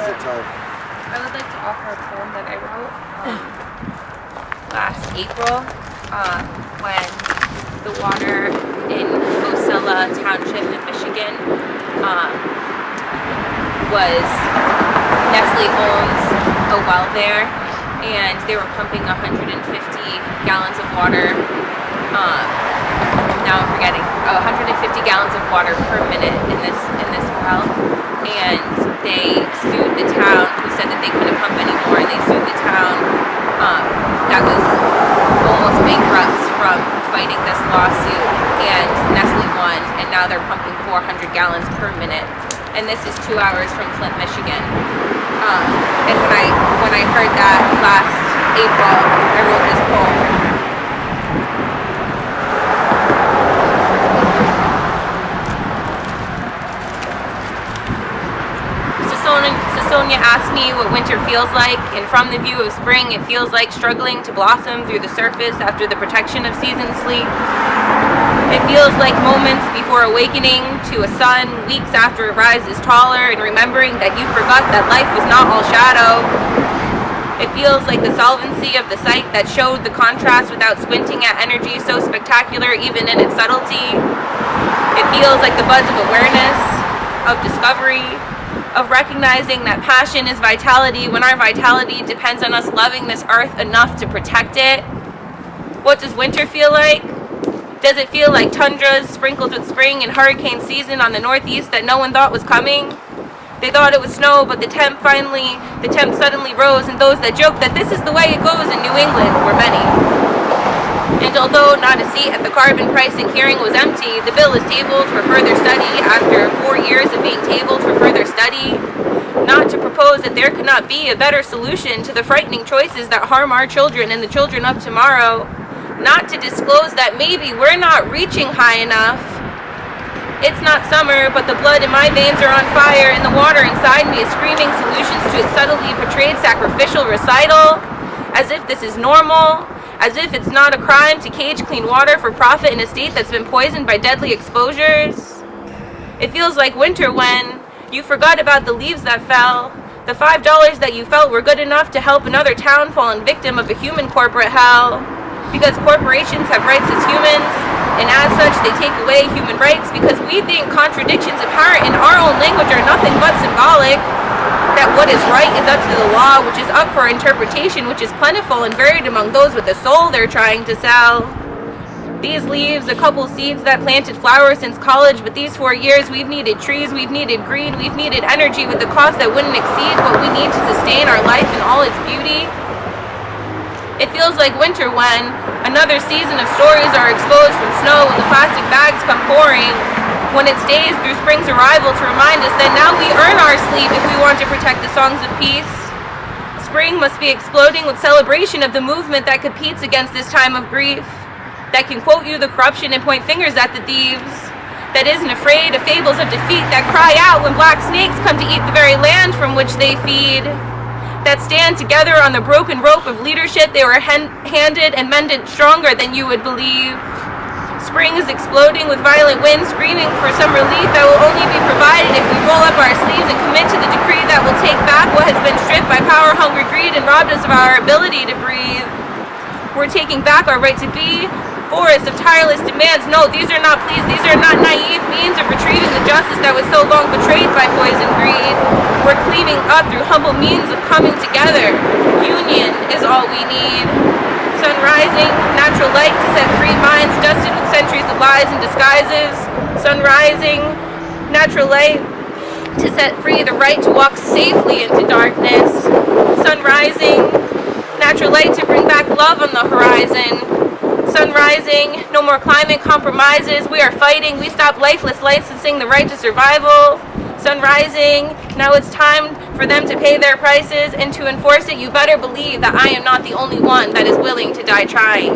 is the time. I would like to offer a poem that I wrote last April when the water in Osceola Township in Michigan was, Nestle owns a well there, and they were pumping 150 gallons of water. Now I'm forgetting, 150 gallons of water per minute in this well, and they sued the town, who said that they couldn't pump anymore. They sued the town that was almost bankrupt from fighting this lawsuit, and Nestle won, and now they're pumping 400 gallons per minute. And this is 2 hours from Flint, Michigan. And when I heard that last April, I wrote this poem. Sonia asked me what winter feels like, and from the view of spring, it feels like struggling to blossom through the surface after the protection of season sleep. It feels like moments before awakening to a sun, weeks after it rises taller, and remembering that you forgot that life was not all shadow. It feels like the solvency of the sight that showed the contrast without squinting at energy so spectacular even in its subtlety. It feels like the buzz of awareness, of discovery, of recognizing that passion is vitality when our vitality depends on us loving this earth enough to protect it. What does winter feel like? Does it feel like tundras sprinkled with spring and hurricane season on the northeast that no one thought was coming? They thought it was snow, but the temp suddenly rose, and those that joked that this is the way it goes in New England were many. And although not a seat at the carbon pricing hearing was empty, the bill is tabled for further study after 4 years of being tabled for further study. Not to propose that there could not be a better solution to the frightening choices that harm our children and the children of tomorrow. Not to disclose that maybe we're not reaching high enough. It's not summer, but the blood in my veins are on fire, and the water inside me is screaming solutions to its subtly portrayed sacrificial recital. As if this is normal. As if it's not a crime to cage clean water for profit in a state that's been poisoned by deadly exposures. It feels like winter when you forgot about the leaves that fell. The $5 that you felt were good enough to help another town fallen victim of a human corporate hell. Because corporations have rights as humans, and as such they take away human rights because we think contradictions apparent in our own language are nothing but symbolic. That what is right is up to the law, which is up for interpretation, which is plentiful and varied among those with the soul they're trying to sell. These leaves, a couple seeds that planted flowers since college, but these 4 years we've needed trees, we've needed green, we've needed energy with a cost that wouldn't exceed what we need to sustain our life in all its beauty. It feels like winter when another season of stories are exposed from snow and the plastic bags come pouring. When it stays through spring's arrival to remind us that now we earn our sleep if we want to protect the songs of peace. Spring must be exploding with celebration of the movement that competes against this time of grief, that can quote you the corruption and point fingers at the thieves, that isn't afraid of fables of defeat, that cry out when black snakes come to eat the very land from which they feed, that stand together on the broken rope of leadership they were handed and mended stronger than you would believe. Spring is exploding with violent winds, screaming for some relief that will only be provided if we roll up our sleeves and commit to the decree that will take back what has been stripped by power, hunger, greed, and robbed us of our ability to breathe. We're taking back our right to be. Forest of tireless demands. No, these are not pleas. These are not naive means of retrieving the justice that was so long betrayed by poison greed. We're cleaving up through humble means of coming together. Union is all we need. Sun rising, natural light to set free minds dusted with centuries of lies and disguises. Sun rising, natural light to set free the right to walk safely into darkness. Sun rising, natural light to bring back love on the horizon. Sun rising, no more climate compromises. We are fighting. We stop lifeless licensing the right to survival. Sun rising, now it's time for them to pay their prices, and to enforce it, you better believe that I am not the only one that is willing to die trying.